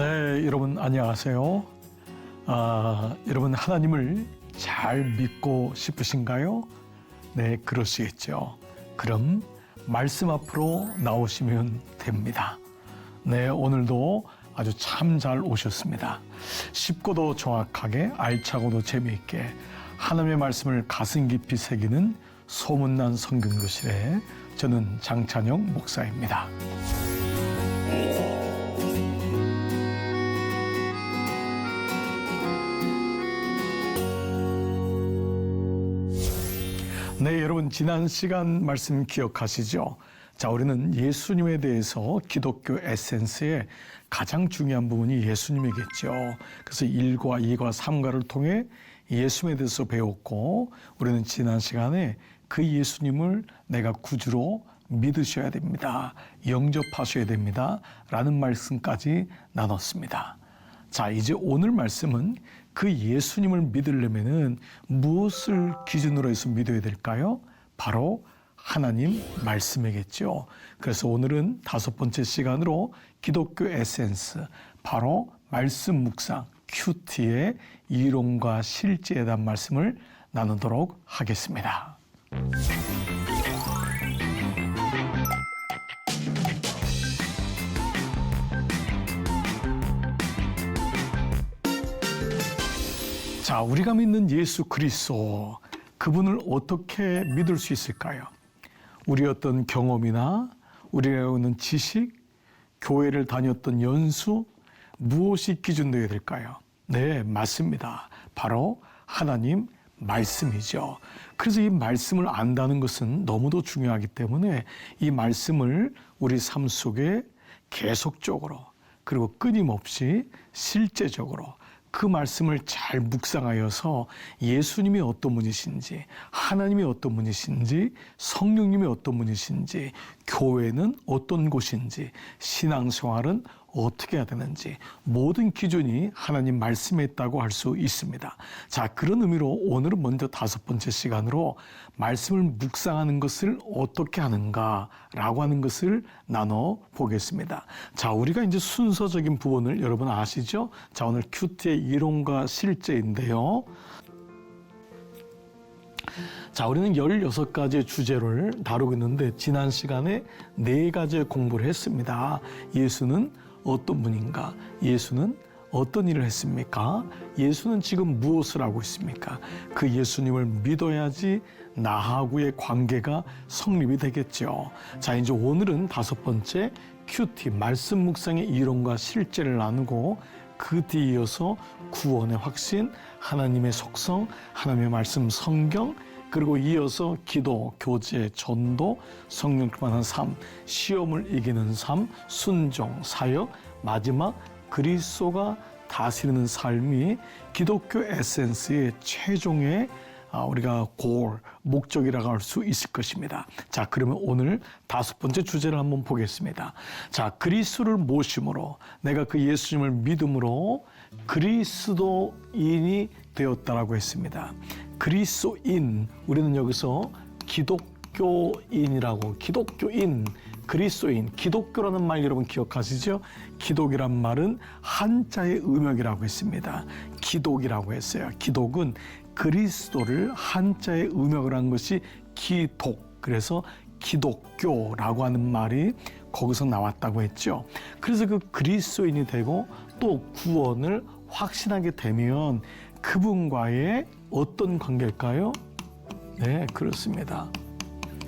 네, 여러분 안녕하세요. 여러분 하나님을 잘 믿고 싶으신가요? 네, 그러시겠죠. 그럼 말씀 앞으로 나오시면 됩니다. 네, 오늘도 아주 참 잘 오셨습니다. 쉽고도 정확하게 알차고도 재미있게 하나님의 말씀을 가슴 깊이 새기는 소문난 성경교실의 저는 장찬영 목사입니다. 네, 여러분 지난 시간 말씀 기억하시죠? 자, 우리는 예수님에 대해서 기독교 에센스의 가장 중요한 부분이 예수님이겠죠. 그래서 1과 2과 3과를 통해 예수님에 대해서 배웠고, 우리는 지난 시간에 그 예수님을 내가 구주로 믿으셔야 됩니다. 영접하셔야 됩니다. 라는 말씀까지 나눴습니다. 자, 이제 오늘 말씀은 그 예수님을 믿으려면은 무엇을 기준으로 해서 믿어야 될까요? 바로 하나님 말씀이겠죠. 그래서 오늘은 5번째 시간으로 기독교 에센스, 바로 말씀 묵상, 큐티의 이론과 실제에 대한 말씀을 나누도록 하겠습니다. 자, 우리가 믿는 예수 그리스도, 그분을 어떻게 믿을 수 있을까요? 우리 어떤 경험이나 우리가 있는 지식, 교회를 다녔던 연수, 무엇이 기준되어야 될까요? 네, 맞습니다. 바로 하나님 말씀이죠. 그래서 이 말씀을 안다는 것은 너무도 중요하기 때문에 이 말씀을 우리 삶 속에 계속적으로 그리고 끊임없이 실제적으로 그 말씀을 잘 묵상하여서 예수님이 어떤 분이신지, 하나님이 어떤 분이신지, 성령님이 어떤 분이신지, 교회는 어떤 곳인지, 신앙생활은 어떻게 해야 되는지, 모든 기준이 하나님 말씀에 있다고 할 수 있습니다. 자, 그런 의미로 오늘은 먼저 5번째 시간으로 말씀을 묵상하는 것을 어떻게 하는가라고 하는 것을 나눠보겠습니다. 자, 우리가 이제 순서적인 부분을 여러분 아시죠? 자, 오늘 큐티의 이론과 실제인데요. 자, 우리는 16가지의 주제를 다루고 있는데 지난 시간에 4가지의 공부를 했습니다. 예수는 어떤 분인가? 예수는 어떤 일을 했습니까? 예수는 지금 무엇을 하고 있습니까? 그 예수님을 믿어야지 나하고의 관계가 성립이 되겠죠. 자, 이제 오늘은 5번째 큐티, 말씀 묵상의 이론과 실제를 나누고 그 뒤에 이어서 구원의 확신, 하나님의 속성, 하나님의 말씀 성경, 그리고 이어서 기도, 교제, 전도, 성령 충만한 삶, 시험을 이기는 삶, 순종, 사역, 마지막 그리스도가 다스리는 삶이 기독교 에센스의 최종의 우리가 목적이라고 할 수 있을 것입니다. 자, 그러면 오늘 5번째 주제를 한번 보겠습니다. 자, 그리스도를 모심으로, 내가 그 예수님을 믿음으로 그리스도인이 되었다라고 했습니다. 그리스도인, 우리는 여기서 기독교인이라고, 기독교인, 그리스도인, 기독교라는 말 여러분 기억하시죠? 기독이란 말은 한자의 음역이라고 했습니다. 기독이라고 했어요. 기독은 그리스도를 한자의 음역을 한 것이 기독, 그래서 기독교라고 하는 말이 거기서 나왔다고 했죠. 그래서 그 그리스도인이 되고 또 구원을 확신하게 되면 그분과의 어떤 관계일까요? 네, 그렇습니다.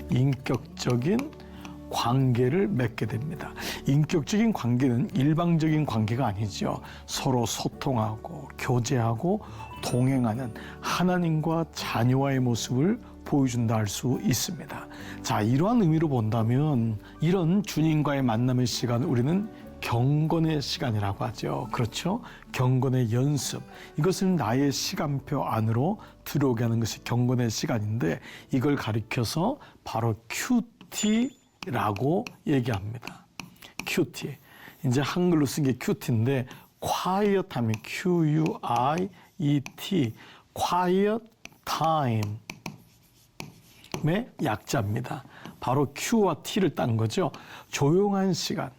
인격적인 관계를 맺게 됩니다. 인격적인 관계는 일방적인 관계가 아니죠. 서로 소통하고 교제하고 동행하는 하나님과 자녀와의 모습을 보여준다 할 수 있습니다. 자, 이러한 의미로 본다면 이런 주님과의 만남의 시간을 우리는 경건의 시간이라고 하죠. 그렇죠? 경건의 연습. 이것은 나의 시간표 안으로 들어오게 하는 것이 경건의 시간인데 이걸 가리켜서 바로 큐티라고 얘기합니다. 큐티. 이제 한글로 쓴 게 큐티인데 quiet 하면 Q-U-I-E-T, quiet time의 약자입니다. 바로 Q와 T를 딴 거죠. 조용한 시간,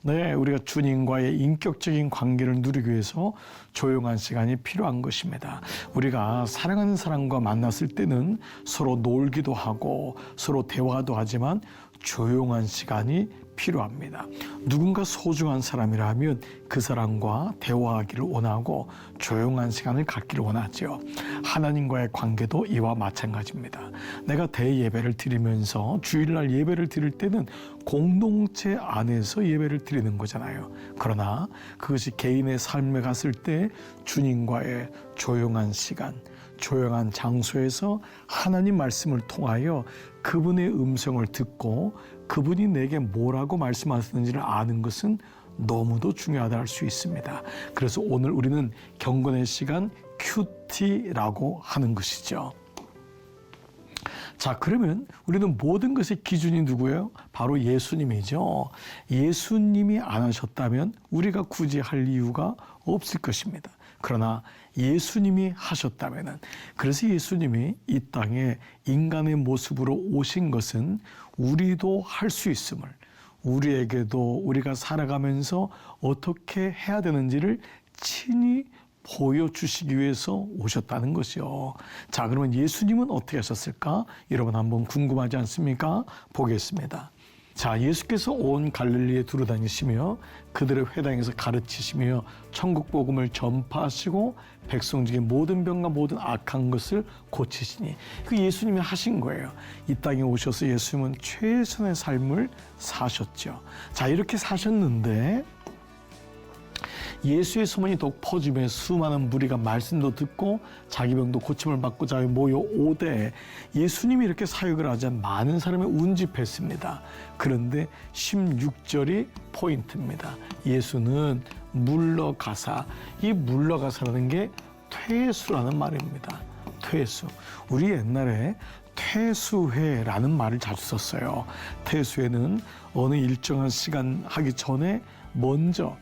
네, 우리가 주님과의 인격적인 관계를 누리기 위해서 조용한 시간이 필요한 것입니다. 우리가 사랑하는 사람과 만났을 때는 서로 놀기도 하고 서로 대화도 하지만 조용한 시간이 필요합니다. 누군가 소중한 사람이라면 그 사람과 대화하기를 원하고 조용한 시간을 갖기를 원하죠. 하나님과의 관계도 이와 마찬가지입니다. 내가 대예배를 드리면서 주일날 예배를 드릴 때는 공동체 안에서 예배를 드리는 거잖아요. 그러나 그것이 개인의 삶에 갔을 때 주님과의 조용한 시간, 조용한 장소에서 하나님 말씀을 통하여 그분의 음성을 듣고 그분이 내게 뭐라고 말씀하시는지를 아는 것은 너무도 중요하다 할 수 있습니다. 그래서 오늘 우리는 경건의 시간 큐티라고 하는 것이죠. 자, 그러면 우리는 모든 것의 기준이 누구예요? 바로 예수님이죠. 예수님이 안 하셨다면 우리가 굳이 할 이유가 없을 것입니다. 그러나 예수님이 하셨다면은, 그래서 예수님이 이 땅에 인간의 모습으로 오신 것은 우리도 할 수 있음을, 우리에게도 우리가 살아가면서 어떻게 해야 되는지를 친히 보여주시기 위해서 오셨다는 것이요. 자, 그러면 예수님은 어떻게 하셨을까? 여러분 한번 궁금하지 않습니까? 보겠습니다. 자, 예수께서 온 갈릴리에 두루다니시며 그들의 회당에서 가르치시며 천국 복음을 전파하시고 백성 중에 모든 병과 모든 악한 것을 고치시니, 그 예수님이 하신 거예요. 이 땅에 오셔서 예수님은 최선의 삶을 사셨죠. 자, 이렇게 사셨는데 예수의 소문이 더욱 퍼지며 수많은 무리가 말씀도 듣고 자기 병도 고침을 받고자 모여오되 예수님이 이렇게 사역을 하자 많은 사람이 운집했습니다. 그런데 16절이 포인트입니다. 예수는 물러가사, 이 물러가사라는 게 퇴수라는 말입니다. 퇴수. 우리 옛날에 퇴수회라는 말을 자주 썼어요. 퇴수회는 어느 일정한 시간 하기 전에 먼저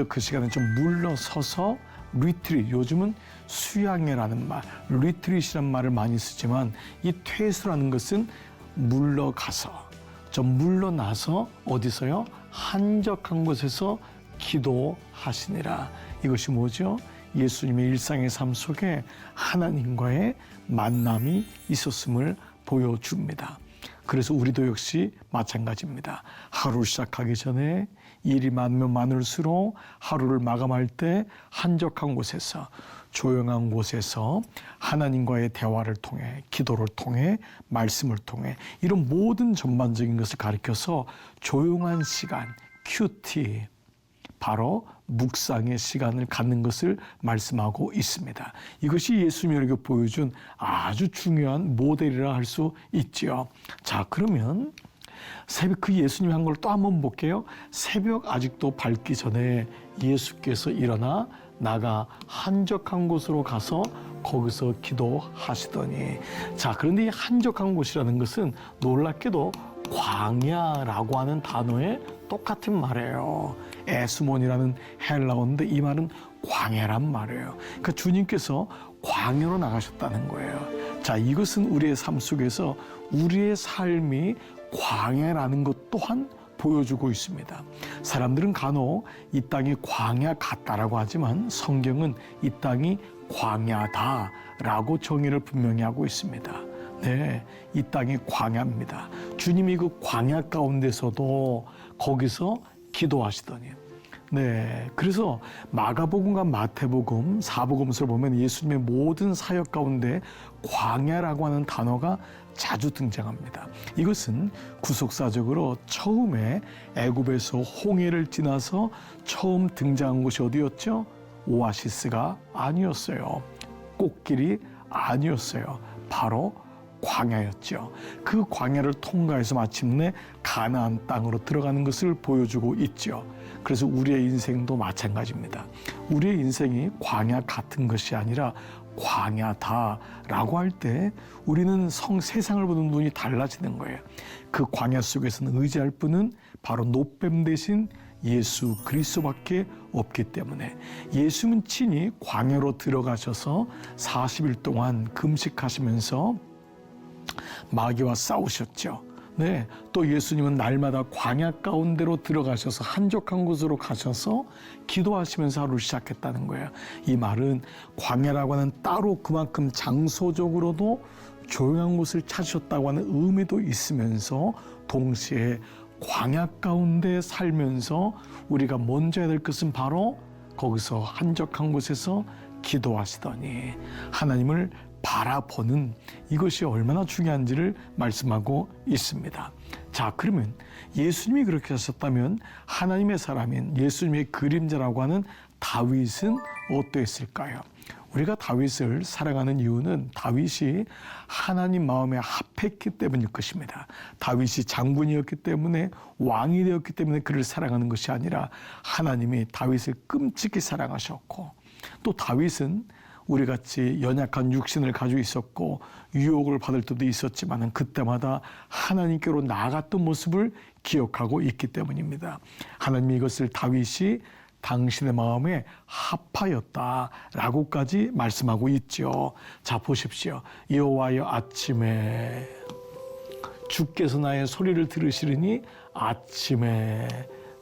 그 시간에 좀 물러서서 리트릿, 요즘은 수양회라는 말, 리트릿이라는 말을 많이 쓰지만 이 퇴수라는 것은 물러가서, 좀 물러나서 어디서요? 한적한 곳에서 기도하시니라. 이것이 뭐죠? 예수님의 일상의 삶 속에 하나님과의 만남이 있었음을 보여줍니다. 그래서 우리도 역시 마찬가지입니다. 하루 시작하기 전에 일이 많으면 많을수록 하루를 마감할 때 한적한 곳에서, 조용한 곳에서 하나님과의 대화를 통해, 기도를 통해, 말씀을 통해 이런 모든 전반적인 것을 가리켜서 조용한 시간, 큐티, 바로 묵상의 시간을 갖는 것을 말씀하고 있습니다. 이것이 예수님에게 보여준 아주 중요한 모델이라 할 수 있지요. 자, 그러면 새벽, 그 예수님이 한 걸 또 한번 볼게요. 새벽 아직도 밝기 전에 예수께서 일어나 나가 한적한 곳으로 가서 거기서 기도하시더니, 자, 그런데 이 한적한 곳이라는 것은 놀랍게도 광야라고 하는 단어의 똑같은 말이에요. 에스몬이라는 헬라어인데 이 말은 광야란 말이에요. 그러니까 주님께서 광야로 나가셨다는 거예요. 자, 이것은 우리의 삶 속에서 우리의 삶이 광야라는 것 또한 보여주고 있습니다. 사람들은 간혹 이 땅이 광야 같다라고 하지만 성경은 이 땅이 광야다라고 정의를 분명히 하고 있습니다. 네, 이 땅이 광야입니다. 주님이 그 광야 가운데서도 거기서 기도하시더니, 네, 그래서 마가복음과 마태복음, 사복음서를 보면 예수님의 모든 사역 가운데 광야라고 하는 단어가 자주 등장합니다. 이것은 구속사적으로 처음에 애굽에서 홍해를 지나서 처음 등장한 곳이 어디였죠? 오아시스가 아니었어요. 꽃길이 아니었어요. 바로 광야였죠. 그 광야를 통과해서 마침내 가나안 땅으로 들어가는 것을 보여주고 있죠. 그래서 우리의 인생도 마찬가지입니다. 우리의 인생이 광야 같은 것이 아니라 광야다라고 할 때 우리는 세상을 보는 눈이 달라지는 거예요. 그 광야 속에서는 의지할 분은 바로 노뱀 대신 예수 그리스도밖에 없기 때문에 예수는 친히 광야로 들어가셔서 40일 동안 금식하시면서 마귀와 싸우셨죠. 네, 또 예수님은 날마다 광야 가운데로 들어가셔서 한적한 곳으로 가셔서 기도하시면서 하루를 시작했다는 거예요. 이 말은 광야라고 하는 따로 그만큼 장소적으로도 조용한 곳을 찾으셨다고 하는 의미도 있으면서 동시에 광야 가운데 살면서 우리가 먼저 해야 될 것은 바로 거기서 한적한 곳에서 기도하시더니 하나님을 바라보는 이것이 얼마나 중요한지를 말씀하고 있습니다. 자, 그러면 예수님이 그렇게 하셨다면 하나님의 사람인 예수님의 그림자라고 하는 다윗은 어떠했을까요? 우리가 다윗을 사랑하는 이유는 다윗이 하나님 마음에 합했기 때문일 것입니다. 다윗이 장군이었기 때문에 왕이 되었기 때문에 그를 사랑하는 것이 아니라 하나님이 다윗을 끔찍히 사랑하셨고 또 다윗은 우리같이 연약한 육신을 가지고 있었고 유혹을 받을 때도 있었지만 그때마다 하나님께로 나아갔던 모습을 기억하고 있기 때문입니다. 하나님이 이것을 다윗이 당신의 마음에 합하였다라고까지 말씀하고 있죠. 자, 보십시오. 여호와여 아침에 주께서 나의 소리를 들으시리니 아침에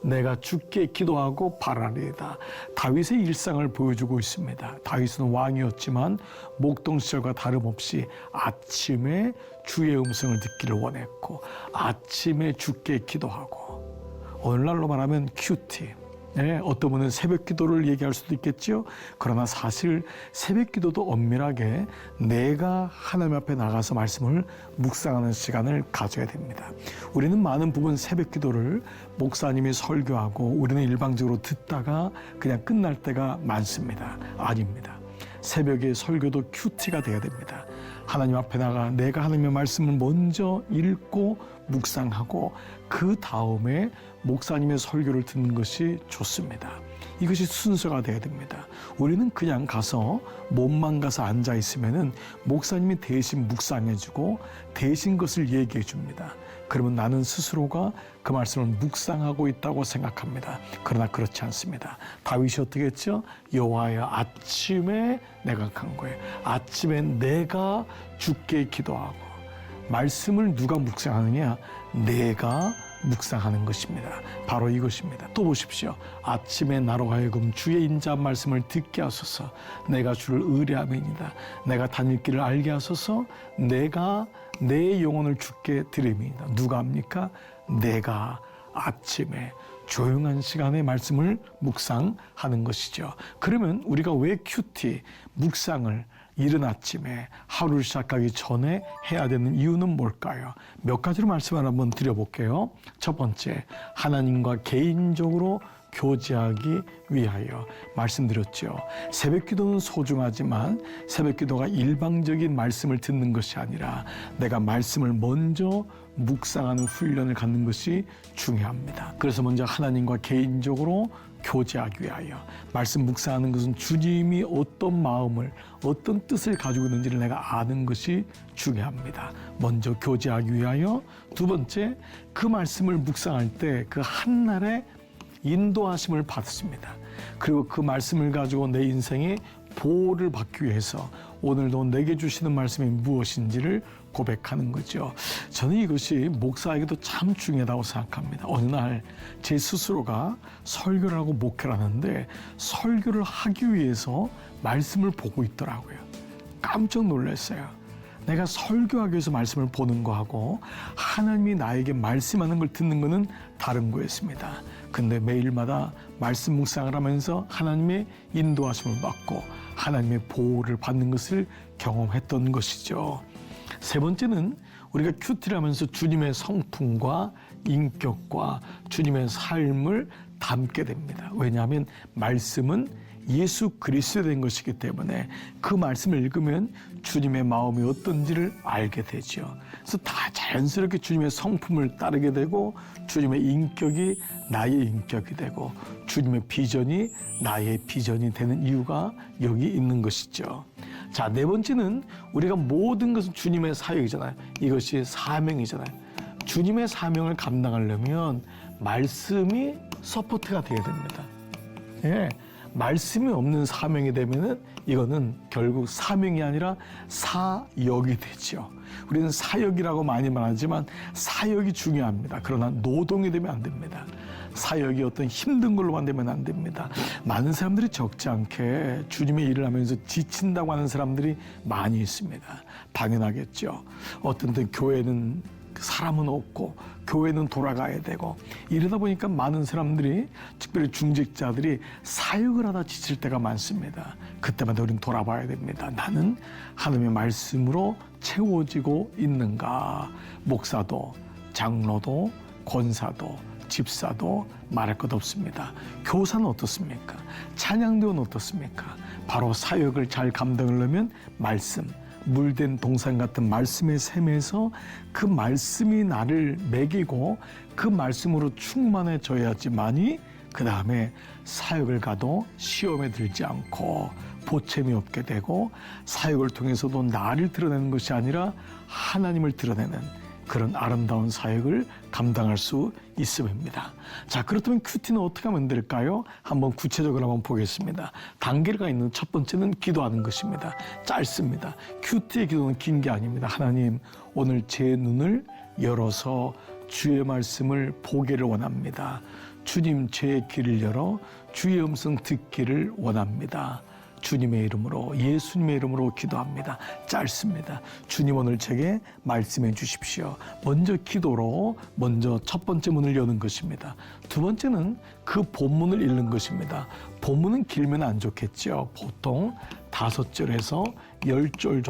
내가 주께 기도하고 바라리이다. 다윗의 일상을 보여주고 있습니다. 다윗은 왕이었지만 목동 시절과 다름없이 아침에 주의 음성을 듣기를 원했고 아침에 주께 기도하고 오늘날로 말하면 큐티. 네, 어떤 분은 새벽 기도를 얘기할 수도 있겠죠. 그러나 사실 새벽 기도도 엄밀하게 내가 하나님 앞에 나가서 말씀을 묵상하는 시간을 가져야 됩니다. 우리는 많은 부분 새벽 기도를 목사님이 설교하고 우리는 일방적으로 듣다가 그냥 끝날 때가 많습니다. 아닙니다. 새벽에 설교도 큐티가 돼야 됩니다. 하나님 앞에 나가 내가 하나님의 말씀을 먼저 읽고 묵상하고 그 다음에 목사님의 설교를 듣는 것이 좋습니다. 이것이 순서가 돼야 됩니다. 우리는 그냥 가서 몸만 가서 앉아 있으면은 목사님이 대신 묵상해주고 대신 것을 얘기해 줍니다. 그러면 나는 스스로가 그 말씀을 묵상하고 있다고 생각합니다. 그러나 그렇지 않습니다. 다윗이 어떻게 했죠? 여호와여 아침에 내가 간 거예요. 아침에 내가 주께 기도하고 말씀을 누가 묵상하느냐? 내가 묵상하는 것입니다. 바로 이것입니다. 또 보십시오. 아침에 나로 하여금 주의 인자한 말씀을 듣게 하소서. 내가 주를 의뢰함이니이다. 내가 다닐 길을 알게 하소서. 내가 내 영혼을 주께 드림이니이다. 누가 합니까? 내가 아침에 조용한 시간에 말씀을 묵상하는 것이죠. 그러면 우리가 왜 큐티, 묵상을 이른 아침에 하루를 시작하기 전에 해야 되는 이유는 뭘까요? 몇 가지로 말씀을 한번 드려볼게요. 첫 번째, 하나님과 개인적으로 교제하기 위하여 말씀드렸죠. 새벽 기도는 소중하지만 새벽 기도가 일방적인 말씀을 듣는 것이 아니라 내가 말씀을 먼저 묵상하는 훈련을 갖는 것이 중요합니다. 그래서 먼저 하나님과 개인적으로 교제하기 위하여 말씀 묵상하는 것은 주님이 어떤 마음을 어떤 뜻을 가지고 있는지를 내가 아는 것이 중요합니다. 먼저 교제하기 위하여 두 번째 그 말씀을 묵상할 때 그 한날에 인도하심을 받습니다. 그리고 그 말씀을 가지고 내 인생에 보호를 받기 위해서 오늘도 내게 주시는 말씀이 무엇인지를 고백하는 거죠. 저는 이것이 목사에게도 참 중요하다고 생각합니다. 어느 날 제 스스로가 설교를 하고 목회를 하는데 설교를 하기 위해서 말씀을 보고 있더라고요. 깜짝 놀랐어요. 내가 설교하기 위해서 말씀을 보는 거하고 하나님이 나에게 말씀하는 걸 듣는 거는 다른 거였습니다. 근데 매일마다 말씀 묵상을 하면서 하나님의 인도하심을 받고 하나님의 보호를 받는 것을 경험했던 것이죠. 세 번째는 우리가 큐티를 하면서 주님의 성품과 인격과 주님의 삶을 담게 됩니다. 왜냐하면 말씀은 예수 그리스도에 된 것이기 때문에 그 말씀을 읽으면 주님의 마음이 어떤지를 알게 되죠. 그래서 다 자연스럽게 주님의 성품을 따르게 되고 주님의 인격이 나의 인격이 되고 주님의 비전이 나의 비전이 되는 이유가 여기 있는 것이죠. 자, 네 번째는 우리가 모든 것은 주님의 사역이잖아요. 이것이 사명이잖아요. 주님의 사명을 감당하려면 말씀이 서포트가 돼야 됩니다. 예. 말씀이 없는 사명이 되면은 이거는 결국 사명이 아니라 사역이 되죠. 우리는 사역이라고 많이 말하지만 사역이 중요합니다. 그러나 노동이 되면 안 됩니다. 사역이 어떤 힘든 걸로만 되면 안 됩니다. 많은 사람들이 적지 않게 주님의 일을 하면서 지친다고 하는 사람들이 많이 있습니다. 당연하겠죠. 어떤 때 교회는 사람은 없고 교회는 돌아가야 되고 이러다 보니까 많은 사람들이 특별히 중직자들이 사역을 하다 지칠 때가 많습니다. 그때마다 우리는 돌아봐야 됩니다. 나는 하나님의 말씀으로 채워지고 있는가? 목사도 장로도 권사도 집사도 말할 것 없습니다. 교사는 어떻습니까? 찬양대원 어떻습니까? 바로 사역을 잘 감당하려면 말씀, 물된 동산 같은 말씀의 샘에서 그 말씀이 나를 먹이고 그 말씀으로 충만해져야지만이 그 다음에 사역을 가도 시험에 들지 않고 보채미 없게 되고 사역을 통해서도 나를 드러내는 것이 아니라 하나님을 드러내는 그런 아름다운 사역을 감당할 수 있음입니다. 자, 그렇다면 큐티는 어떻게 하면 될까요? 한번 구체적으로 한번 보겠습니다. 단계가 있는 첫 번째는 기도하는 것입니다. 짧습니다. 큐티의 기도는 긴 게 아닙니다. 하나님, 오늘 제 눈을 열어서 주의 말씀을 보기를 원합니다. 주님, 제 귀를 열어 주의 음성 듣기를 원합니다. 주님의 이름으로, 예수님의 이름으로 기도합니다. 짧습니다. 주님, 오늘 제게 말씀해 주십시오. 먼저 기도로 먼저 첫 번째 문을 여는 것입니다. 두 번째는 그 본문을 읽는 것입니다. 본문은 길면 안 좋겠죠. 보통 5절에서 10절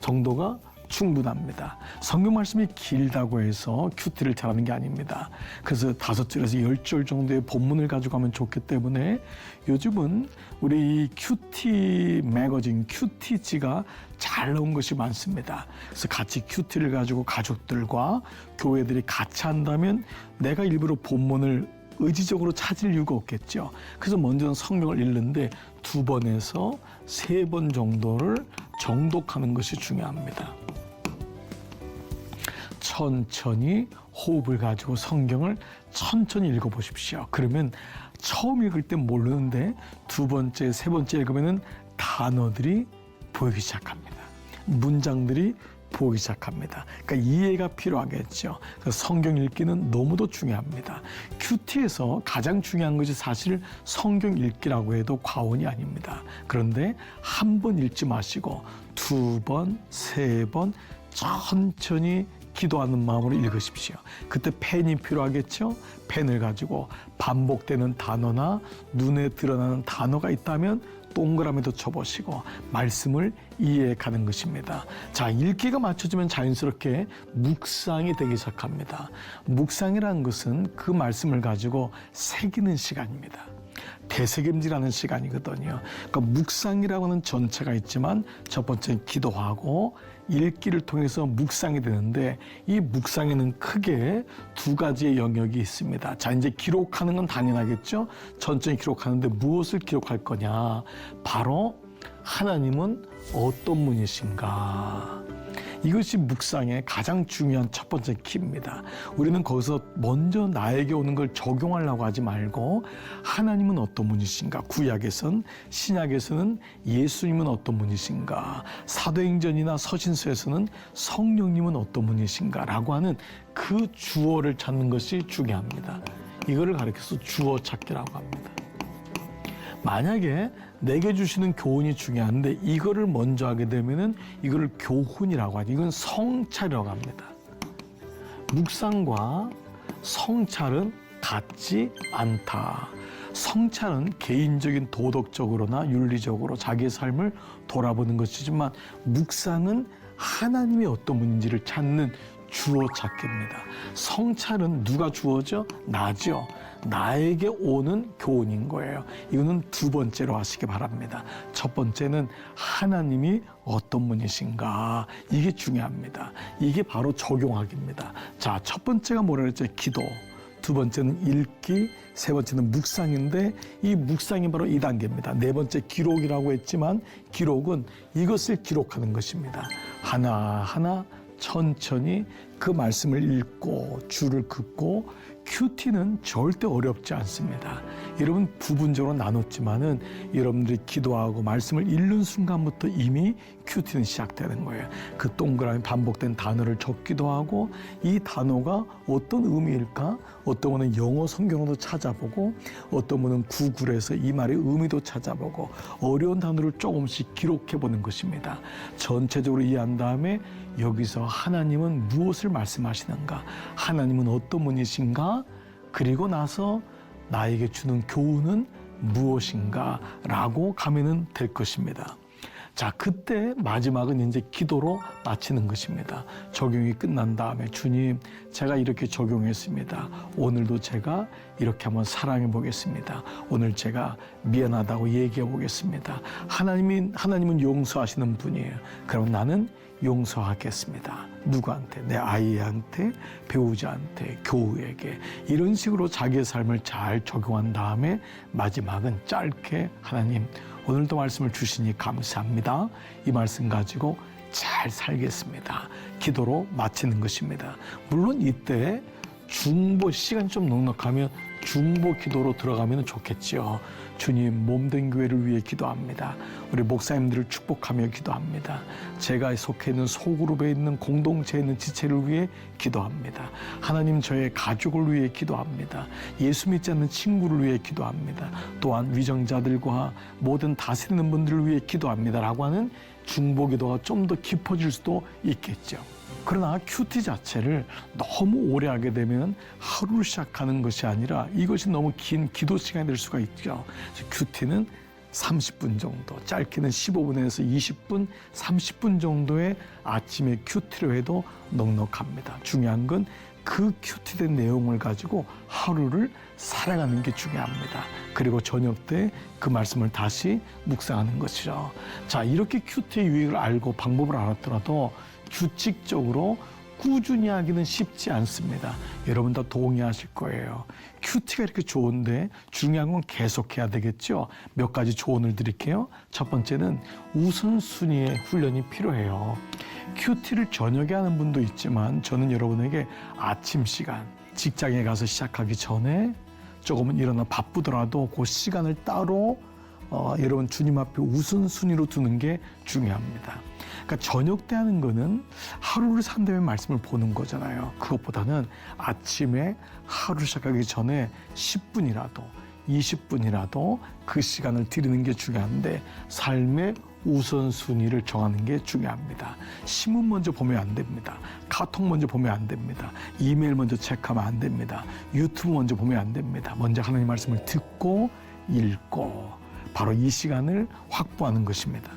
정도가 충분합니다. 성경 말씀이 길다고 해서 큐티를 잘하는 게 아닙니다. 그래서 5절에서 10절 정도의 본문을 가지고 가면 좋기 때문에 요즘은 우리 이 큐티 매거진, 큐티지가 잘 나온 것이 많습니다. 그래서 같이 큐티를 가지고 가족들과 교회들이 같이 한다면 내가 일부러 본문을 의지적으로 찾을 이유가 없겠죠. 그래서 먼저는 성경을 읽는데 2번에서 3번 정도를 정독하는 것이 중요합니다. 천천히 호흡을 가지고 성경을 천천히 읽어보십시오. 그러면 처음 읽을 때 모르는데 2번째, 3번째 읽으면 단어들이 보이기 시작합니다. 문장들이 보이기 시작합니다. 그러니까 이해가 필요하겠죠. 그래서 성경 읽기는 너무도 중요합니다. 큐티에서 가장 중요한 것이 사실 성경 읽기라고 해도 과언이 아닙니다. 그런데 한 번 읽지 마시고 2번, 3번 천천히 기도하는 마음으로 읽으십시오. 그때 펜이 필요하겠죠? 펜을 가지고 반복되는 단어나 눈에 드러나는 단어가 있다면 동그라미도 쳐보시고 말씀을 이해해 가는 것입니다. 자, 읽기가 맞춰지면 자연스럽게 묵상이 되기 시작합니다. 묵상이라는 것은 그 말씀을 가지고 새기는 시간입니다. 되새김질하는 시간이거든요. 그러니까 묵상이라고 하는 전체가 있지만 첫 번째는 기도하고 읽기를 통해서 묵상이 되는데 이 묵상에는 크게 2가지의 영역이 있습니다. 자, 이제 기록하는 건 당연하겠죠. 천천히 기록하는데 무엇을 기록할 거냐? 바로 하나님은 어떤 분이신가? 이것이 묵상의 가장 중요한 첫 번째 키입니다. 우리는 거기서 먼저 나에게 오는 걸 적용하려고 하지 말고 하나님은 어떤 분이신가? 구약에서는, 신약에서는 예수님은 어떤 분이신가? 사도행전이나 서신서에서는 성령님은 어떤 분이신가? 라고 하는 그 주어를 찾는 것이 중요합니다. 이거를 가리켜서 주어 찾기라고 합니다. 만약에 내게 주시는 교훈이 중요한데 이거를 먼저 하게 되면은 이거를 교훈이라고 하죠. 이건 성찰이라고 합니다. 묵상과 성찰은 같지 않다. 성찰은 개인적인 도덕적으로나 윤리적으로 자기의 삶을 돌아보는 것이지만 묵상은 하나님이 어떤 분인지를 찾는 주어 찾기입니다. 성찰은 누가 주어죠? 나죠. 나에게 오는 교훈인 거예요. 이거는 2번째로 하시기 바랍니다. 첫 번째는 하나님이 어떤 분이신가? 이게 중요합니다. 이게 바로 적용하기입니다. 자, 첫 번째가 뭐라 그랬죠? 기도. 2번째는 읽기, 3번째는 묵상인데 이 묵상이 바로 2단계입니다. 4번째 기록이라고 했지만 기록은 이것을 기록하는 것입니다. 하나하나 천천히 그 말씀을 읽고 줄을 긋고 큐티는 절대 어렵지 않습니다. 여러분 부분적으로 나눴지만은 여러분들이 기도하고 말씀을 읽는 순간부터 이미 큐티는 시작되는 거예요. 그 동그라미 반복된 단어를 적기도 하고 이 단어가 어떤 의미일까? 어떤 분은 영어 성경으로도 찾아보고 어떤 분은 구글에서 이 말의 의미도 찾아보고 어려운 단어를 조금씩 기록해 보는 것입니다. 전체적으로 이해한 다음에 여기서 하나님은 무엇을 말씀하시는가? 하나님은 어떤 분이신가? 그리고 나서 나에게 주는 교훈은 무엇인가? 라고 가면은 될 것입니다. 자, 그때 마지막은 이제 기도로 마치는 것입니다. 적용이 끝난 다음에 주님, 제가 이렇게 적용했습니다. 오늘도 제가 이렇게 한번 사랑해 보겠습니다. 오늘 제가 미안하다고 얘기해 보겠습니다. 하나님은 용서하시는 분이에요. 그럼 나는 용서하겠습니다. 누구한테? 내 아이한테, 배우자한테, 교우에게. 이런 식으로 자기의 삶을 잘 적용한 다음에 마지막은 짧게 하나님, 오늘도 말씀을 주시니 감사합니다. 이 말씀 가지고 잘 살겠습니다. 기도로 마치는 것입니다. 물론 이때 중보 시간이 좀 넉넉하면 중보 기도로 들어가면 좋겠지요. 주님, 몸된 교회를 위해 기도합니다. 우리 목사님들을 축복하며 기도합니다. 제가 속해 있는 소그룹에 있는 공동체에 있는 지체를 위해 기도합니다. 하나님, 저의 가족을 위해 기도합니다. 예수 믿지 않는 친구를 위해 기도합니다. 또한 위정자들과 모든 다스리는 분들을 위해 기도합니다. 라고 하는 중보 기도가 좀 더 깊어질 수도 있겠죠. 그러나 큐티 자체를 너무 오래 하게 되면 하루를 시작하는 것이 아니라 이것이 너무 긴 기도 시간이 될 수가 있죠. 큐티는 30분 정도, 짧게는 15분에서 20분, 30분 정도의 아침에 큐티로 해도 넉넉합니다. 중요한 건 그 큐티된 내용을 가지고 하루를 살아가는 게 중요합니다. 그리고 저녁 때 그 말씀을 다시 묵상하는 것이죠. 자, 이렇게 큐티의 유익을 알고 방법을 알았더라도 규칙적으로 꾸준히 하기는 쉽지 않습니다. 여러분 다 동의하실 거예요. 큐티가 이렇게 좋은데 중요한 건 계속해야 되겠죠. 몇 가지 조언을 드릴게요. 첫 번째는 우선순위의 훈련이 필요해요. 큐티를 저녁에 하는 분도 있지만 저는 여러분에게 아침 시간, 직장에 가서 시작하기 전에 조금은 일어나 바쁘더라도 그 시간을 따로 여러분 주님 앞에 우선순위로 두는 게 중요합니다. 그러니까 저녁 때 하는 거는 하루를 산다면 말씀을 보는 거잖아요. 그것보다는 아침에 하루 시작하기 전에 10분이라도 20분이라도 그 시간을 드리는 게 중요한데 삶의 우선순위를 정하는 게 중요합니다. 신문 먼저 보면 안 됩니다. 카톡 먼저 보면 안 됩니다. 이메일 먼저 체크하면 안 됩니다. 유튜브 먼저 보면 안 됩니다. 먼저 하나님 말씀을 듣고 읽고 바로 이 시간을 확보하는 것입니다.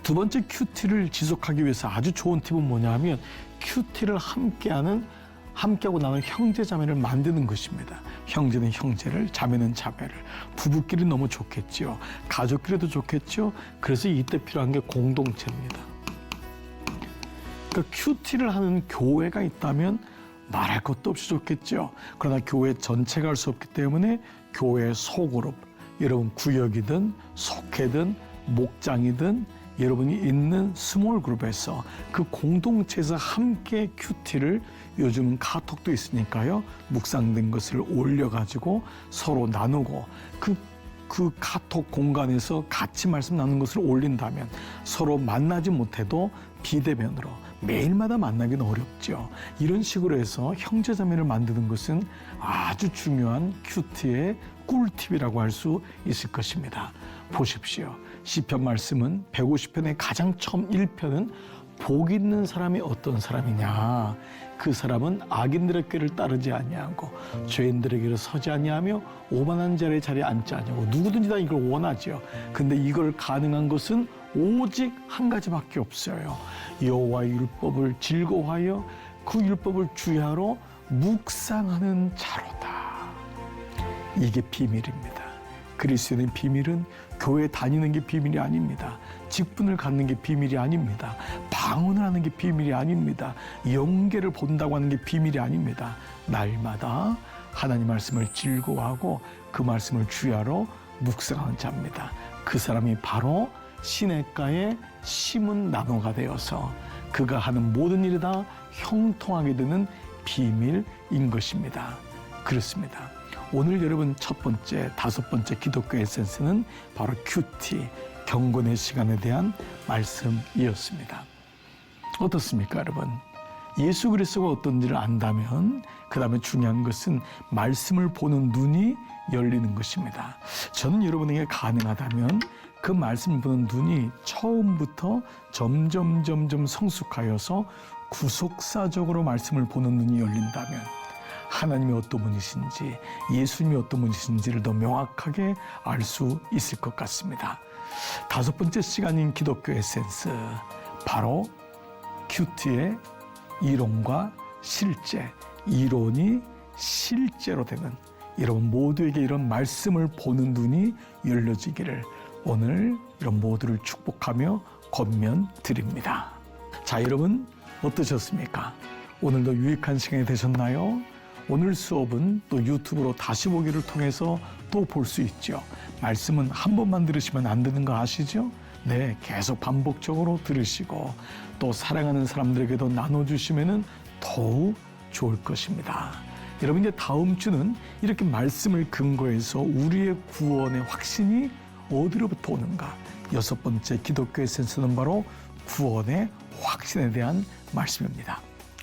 두 번째 큐티를 지속하기 위해서 아주 좋은 팁은 뭐냐 하면 큐티를 함께하고 나눈 형제자매를 만드는 것입니다. 형제는 형제를, 자매는 자매를. 부부끼리 너무 좋겠죠. 가족끼리도 좋겠죠. 그래서 이때 필요한 게 공동체입니다. 그러니까 큐티를 하는 교회가 있다면 말할 것도 없이 좋겠죠. 그러나 교회 전체가 할 수 없기 때문에 교회 소그룹, 여러분 구역이든 속회든 목장이든 여러분이 있는 스몰 그룹에서 그 공동체에서 함께 큐티를 요즘은 카톡도 있으니까요. 묵상된 것을 올려가지고 서로 나누고 그 카톡 공간에서 같이 말씀 나누는 것을 올린다면 서로 만나지 못해도 비대면으로 매일마다 만나기는 어렵죠. 이런 식으로 해서 형제자매를 만드는 것은 아주 중요한 큐티의 꿀팁이라고 할 수 있을 것입니다. 보십시오. 시편 말씀은 150편의 가장 처음 1편은 복 있는 사람이 어떤 사람이냐. 그 사람은 악인들의 꾀를 따르지 아니하고 죄인들의 길을 서지 아니하며 오만한 자의 자리에 앉지 아니하고 누구든지 다 이걸 원하죠. 근데 이걸 가능한 것은 오직 한 가지밖에 없어요. 여호와의 율법을 즐거워하여 그 율법을 주야로 묵상하는 자로다. 이게 비밀입니다. 그리스도인의 비밀은 교회 다니는 게 비밀이 아닙니다. 직분을 갖는 게 비밀이 아닙니다. 방언을 하는 게 비밀이 아닙니다. 영계를 본다고 하는 게 비밀이 아닙니다. 날마다 하나님 말씀을 즐거워하고 그 말씀을 주야로 묵상하는 자입니다. 그 사람이 바로 시냇가에 심은 나무가 되어서 그가 하는 모든 일이 다 형통하게 되는 비밀인 것입니다. 그렇습니다. 오늘 여러분 첫 번째, 다섯 번째 기독교 에센스는 바로 큐티, 경건의 시간에 대한 말씀이었습니다. 어떻습니까, 여러분? 예수 그리스도가 어떤지를 안다면 그 다음에 중요한 것은 말씀을 보는 눈이 열리는 것입니다. 저는 여러분에게 가능하다면 그 말씀을 보는 눈이 처음부터 점점 성숙하여서 구속사적으로 말씀을 보는 눈이 열린다면 하나님이 어떤 분이신지 예수님이 어떤 분이신지를 더 명확하게 알 수 있을 것 같습니다. 다섯 번째 시간인 기독교 에센스, 바로 큐티의 이론과 실제, 이론이 실제로 되는 여러분 모두에게 이런 말씀을 보는 눈이 열려지기를 오늘 이런 모두를 축복하며 권면드립니다. 자, 여러분 어떠셨습니까? 오늘도 유익한 시간이 되셨나요? 오늘 수업은 또 유튜브로 다시 보기를 통해서 또 볼 수 있죠. 말씀은 한 번만 들으시면 안 되는 거 아시죠? 네, 계속 반복적으로 들으시고 또 사랑하는 사람들에게도 나눠주시면 더욱 좋을 것입니다. 여러분, 이제 다음 주는 이렇게 말씀을 근거해서 우리의 구원의 확신이 어디로부터 오는가? 여섯 번째 기독교 에센스는 바로 구원의 확신에 대한 말씀입니다.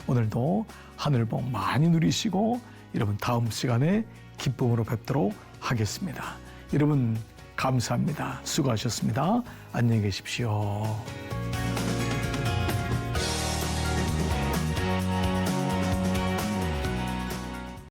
오늘도 하늘 복 많이 누리시고 여러분 다음 시간에 기쁨으로 뵙도록 하겠습니다. 여러분 감사합니다. 수고하셨습니다. 안녕히 계십시오.